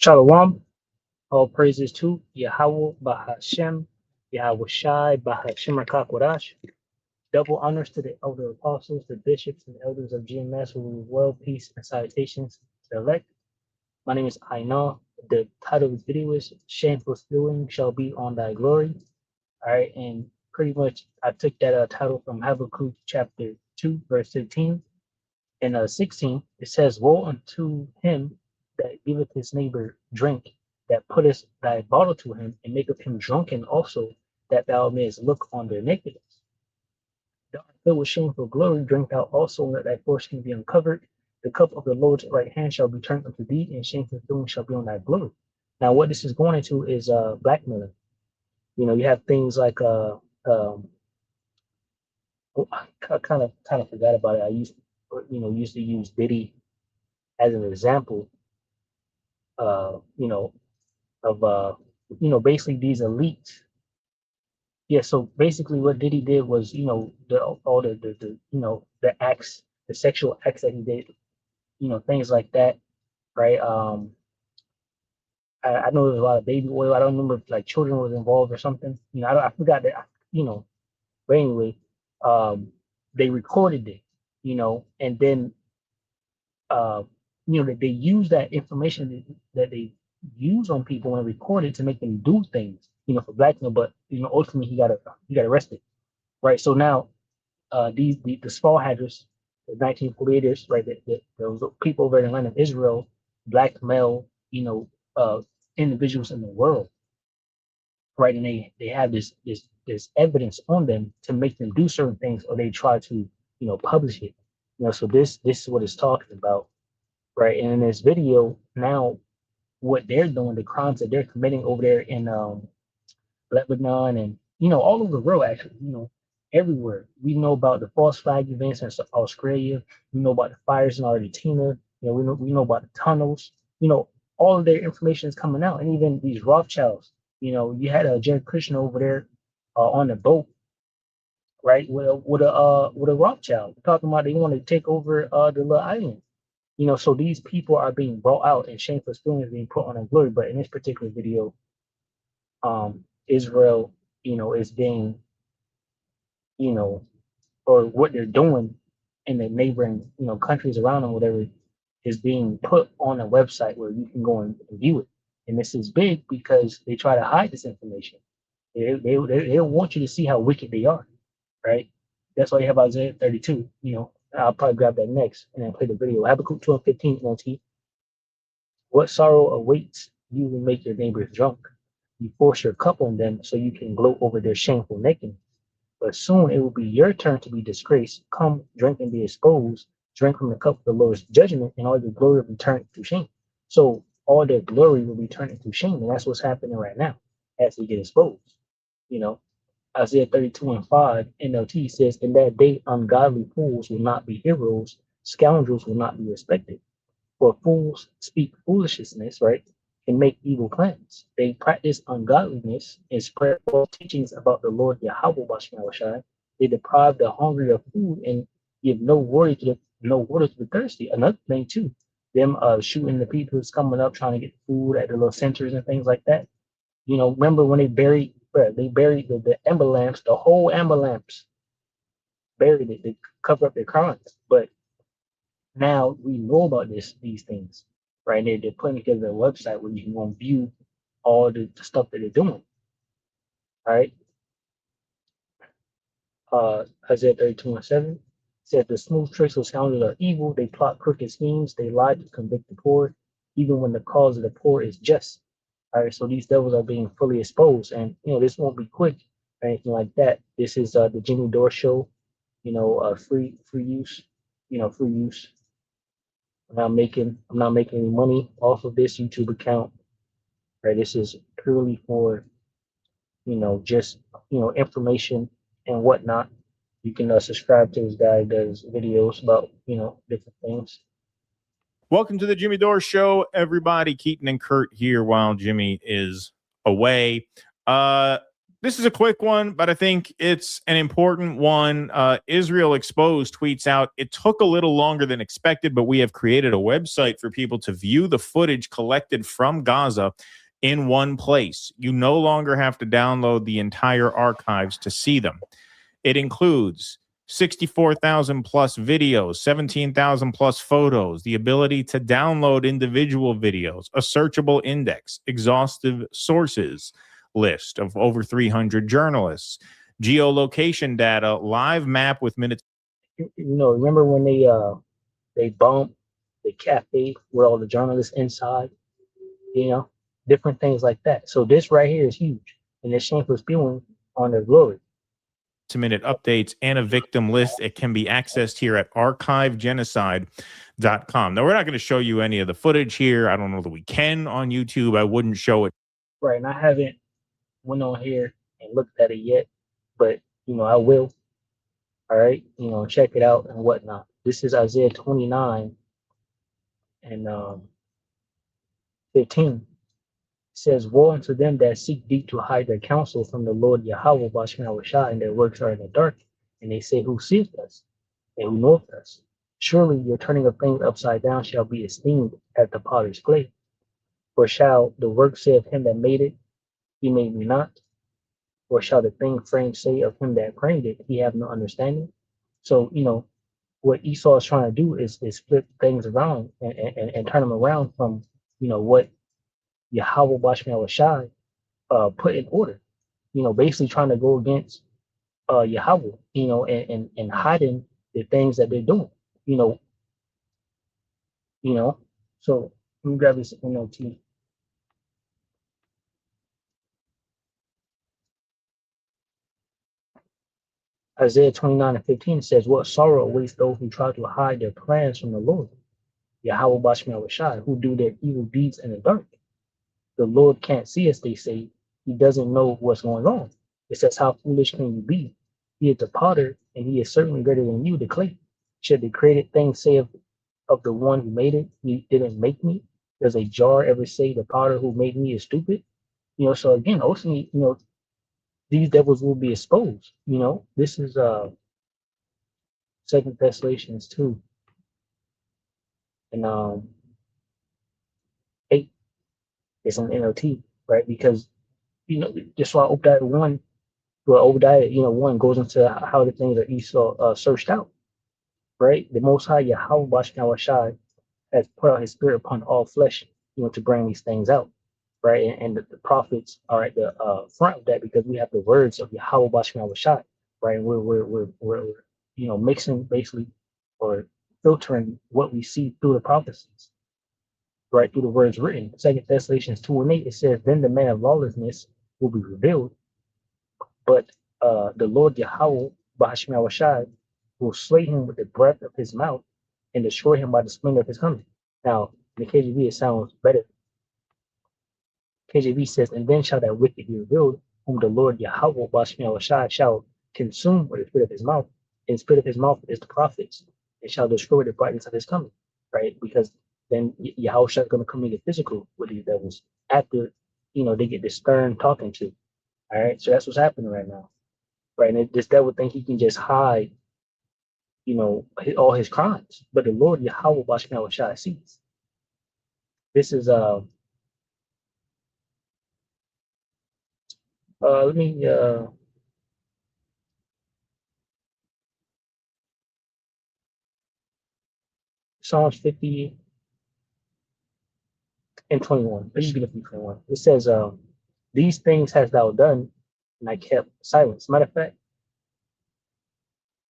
Shalom. All praises to Yahweh Bahashem, Yahweh Shai Bahashem Rakakwadash. Double honors to the elder apostles, the bishops, and elders of GMS who rule well, peace, and salutations to the elect. My name is Aina. The title of this video is Shameful Spewing Shall Be on Thy Glory. All right, and pretty much I took that title from Habakkuk chapter 2, verse 15. And 16, it says, Woe unto him that giveth his neighbor drink, that putteth thy bottle to him, and maketh him drunken also, that thou mayest look on their nakedness. Thou art filled with shameful glory, drink thou also, and let thy foreskin be uncovered. The cup of the Lord's right hand shall be turned unto thee, and shameful doing shall be on thy glory. Now, what this is going into is blackmailing. You know, you have things like I kind of forgot about it. I used to use Diddy as an example, you know, of basically these elites. Yeah, so basically what Diddy did was, all the acts, the sexual acts that he did, things like that, right? I know there's a lot of baby oil. I don't remember if like children was involved or something. I forgot that, but anyway, they recorded it, and then uh, that they use that information that they use on people and record it to make them do things, for blackmail. But ultimately he got arrested, right? So now the small hackers, the 1948ers, right? Those people over in the land of Israel blackmail, individuals in the world, right? And they have this evidence on them to make them do certain things, or they try to publish it. So this is what it's talking about, right? And in this video now, what they're doing, the crimes that they're committing over there in Lebanon and all over the world, actually, everywhere. We know about the false flag events in Australia. We know about the fires in Argentina. We know about the tunnels. All of their information is coming out, and even these Rothschilds. You had a Jared Kushner over there on the boat, right? With a Rothschild talking about they want to take over the little island. So these people are being brought out and shameful spewing is being put on a glory. But in this particular video, Israel, is being, you know, or what they're doing in the neighboring, countries around them, whatever, is being put on a website where you can go and view it. And this is big because they try to hide this information. They don't want you to see how wicked they are, right? That's why you have Isaiah 32. I'll probably grab that next and then play the video. Habakkuk 12:15 NLT. What sorrow awaits you who make your neighbors drunk? You force your cup on them so you can gloat over their shameful nakedness. But soon it will be your turn to be disgraced. Come, drink and be exposed. Drink from the cup of the Lord's judgment, and all your glory will be turned into shame. So all their glory will be turned into shame, and that's what's happening right now as they get exposed. Isaiah 32:5 NLT says, "In that day, ungodly fools will not be heroes, scoundrels will not be respected. For fools speak foolishness, right, and make evil plans. They practice ungodliness and spread false teachings about the Lord Yahweh Bashar. They deprive the hungry of food and give no water to the thirsty." Another thing too, them shooting the people who's coming up trying to get food at the little centers and things like that. Remember when they buried the amber lamps, the whole amber lamps, buried it to cover up their crimes. But now we know about these things, right? They're putting together a website where you can go and view all the stuff that they're doing, right? Isaiah 32:7 says, "The smooth tricks of scoundrels are evil. They plot crooked schemes. They lie to convict the poor, even when the cause of the poor is just." All right, so these devils are being fully exposed, and this won't be quick or anything like that. This is the Jimmy Dore show, free use, free use. I'm not making any money off of this YouTube account. Right, this is purely for just information and whatnot. You can subscribe to this guy. He does videos about different things. Welcome to the Jimmy Dore Show, everybody. Keaton and Kurt here while Jimmy is away. This This is a quick one, but I think it's an important one. Israel Exposed tweets out, it took a little longer than expected, but we have created a website for people to view the footage collected from Gaza in one place. You no longer have to download the entire archives to see them. It includes 64,000 plus videos, 17,000 plus photos, the ability to download individual videos, a searchable index, exhaustive sources list of over 300 journalists, geolocation data, live map with minutes. Remember when they bombed the cafe where all the journalists inside, you know, different things like that. So this right here is huge, and it's shameful spewing on their glory. Minute updates and a victim list. It can be accessed here at archivegenocide.com. Now, we're not going to show you any of the footage here. I don't know that we can on YouTube. I wouldn't show it. Right, and I haven't went on here and looked at it yet, but I will. All right, check it out and whatnot. This is Isaiah 29 and 15. It says, "Woe unto them that seek deep to hide their counsel from the Lord Yahweh Bashman, and their works are in the dark. And they say, Who seeth us? And who knoweth us? Surely your turning of things upside down shall be esteemed at the potter's clay. For shall the work say of him that made it, He made me not? Or shall the thing framed say of him that framed it, He have no understanding?" So, what Esau is trying to do is flip things around and turn them around from, what Yahweh Bashman Rashai put in order, basically trying to go against Yahweh, and hiding the things that they're doing, you know, So let me grab this NLT. Isaiah 29 and 15 says, "What sorrow awaits those who try to hide their plans from the Lord, Yahweh Bashman Rashai, who do their evil deeds in the dark. The Lord can't see us," they say. "He doesn't know what's going on." It says, "How foolish can you be? He is the potter, and he is certainly greater than you, the clay. Should the created thing say of the one who made it, He didn't make me? Does a jar ever say the potter who made me is stupid?" So again, ultimately, these devils will be exposed. This is Second Thessalonians 2 and 8. It's an NLT, right? Because that's why Obadiah 1, Obadiah 1 goes into how the things are Esau searched out, right? The Most High Yahweh Bashkan Shai has put out His Spirit upon all flesh, to bring these things out, right? And the prophets are at the front of that because we have the words of Yahweh Bashkan Shai, right? And we're mixing basically or filtering what we see through the prophecies, right? Through the words written. Second Thessalonians 2 and 8, it says, "Then the man of lawlessness will be revealed, but the Lord Yahweh Bahashim Awashai will slay him with the breath of his mouth and destroy him by the splendor of his coming." Now, in the KJV, it sounds better. KJV says, "And then shall that wicked be revealed, whom the Lord Yahweh Bahashim Awashai shall consume with the spirit of his mouth. And the spirit of his mouth is the prophets, and shall destroy the brightness of his coming." Right? Because then Yahweh is going to come in physical with these devils after, they get this stern talking to. All right. So that's what's happening right now. Right. And this devil think he can just hide, all his crimes. But the Lord Yahweh Bashkan Shai sees. This is let me Psalms 50 and 21. Let's get it from 21. It says, "These things hast thou done, and I kept silence." Matter of fact,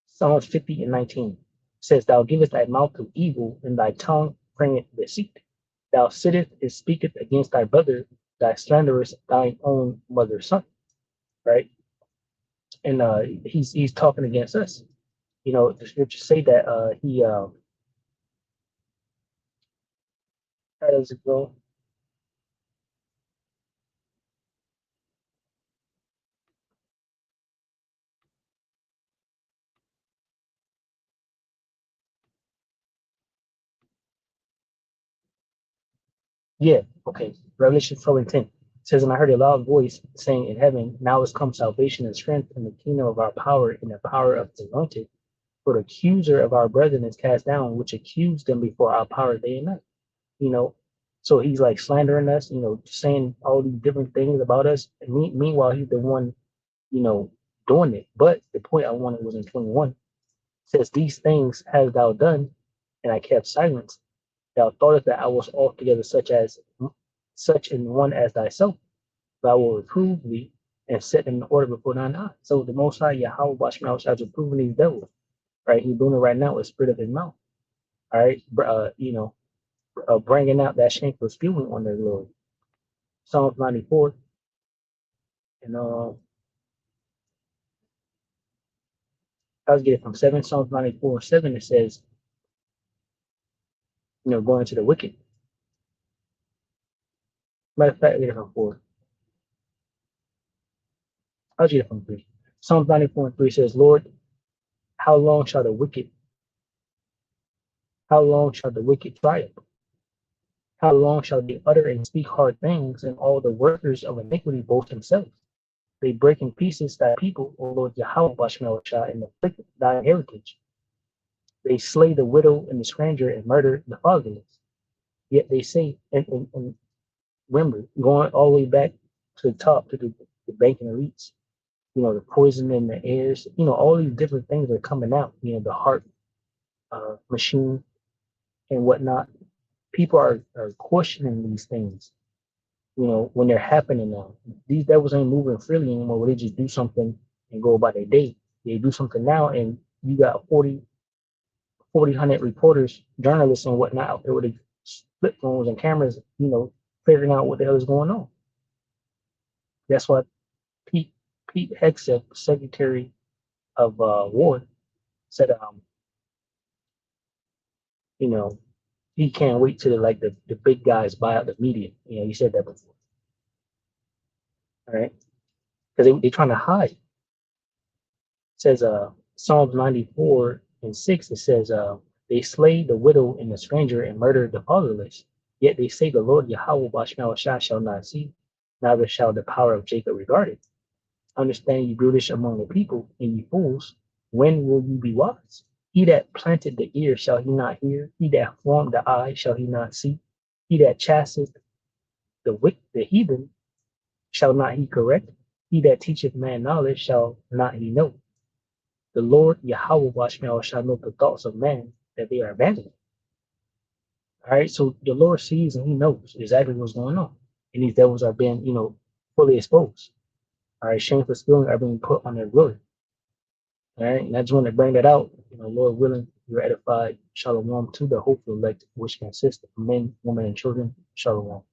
Psalms 50 and 19 says, "Thou givest thy mouth to evil, and thy tongue bringeth deceit. Thou sittest and speakest against thy brother, thy slanderest thine own mother's son." Right? And he's talking against us. The scriptures say that he how does it go? Yeah, okay. Revelation 12 and 10. It says, and I heard a loud voice saying in heaven, now has come salvation and strength in the kingdom of our power and the power of the anointed. For the accuser of our brethren is cast down, which accused them before our power day and night. You know, so he's like slandering us, saying all these different things about us. And meanwhile, he's the one, you know, doing it. But the point I wanted was in 21. It says, these things hast thou done, and I kept silence. Thou thoughtest that I was altogether such an one as thyself. But I will reprove thee and set them in order before thine eyes. So the Most High Yahweh Bashmael is reproving these devils, right? He's doing it right now with the spirit of his mouth. All right, bringing out that shameful spewing on their glory. Psalms 94, and I was getting from 7, Psalms 94 7, it says, going to the wicked. Matter of fact, I get it from 4. I was getting from 3. Psalms 94 and 3 says, Lord, how long shall the wicked, triumph? How long shall they utter and speak hard things, and all the workers of iniquity boast themselves? They break in pieces thy people, O Lord Yahweh Bashmel and afflict thy heritage. They slay the widow and the stranger and murder the fatherless. Yet they say, and remember, going all the way back to the top, to the banking elites, the poison in the airs, all these different things are coming out, the heart machine and whatnot. People are questioning these things, when they're happening now. These devils ain't moving freely anymore where they just do something and go about their day. They do something now and you got 100 reporters, journalists and whatnot out there with the flip phones and cameras, figuring out what the hell is going on. That's why Pete Hegseth, Secretary of War, said, he can't wait till the big guys buy out the media. He said that before. All right, because they're trying to hide. It says Psalms 94 and 6. It says they slay the widow and the stranger and murder the fatherless. Yet they say the Lord Yahweh Bashmel shall not see, neither shall the power of Jacob regard it. Understand, ye brutish among the people, and ye fools, when will you be wise? He that planted the ear, shall he not hear? He that formed the eye, shall he not see? He that chasteth the heathen, shall not he correct? He that teacheth man knowledge, shall not he know? The Lord Yahweh Bashmel shall know the thoughts of man, that they are abandoned. All right, so the Lord sees and he knows exactly what's going on. And these devils are being, fully exposed. All right, shameful spewing are being put on their glory. All right, and I just want to bring that out. Lord willing, you're edified. Shalom to the hopeful elect, which consists of men, women, and children. Shalom.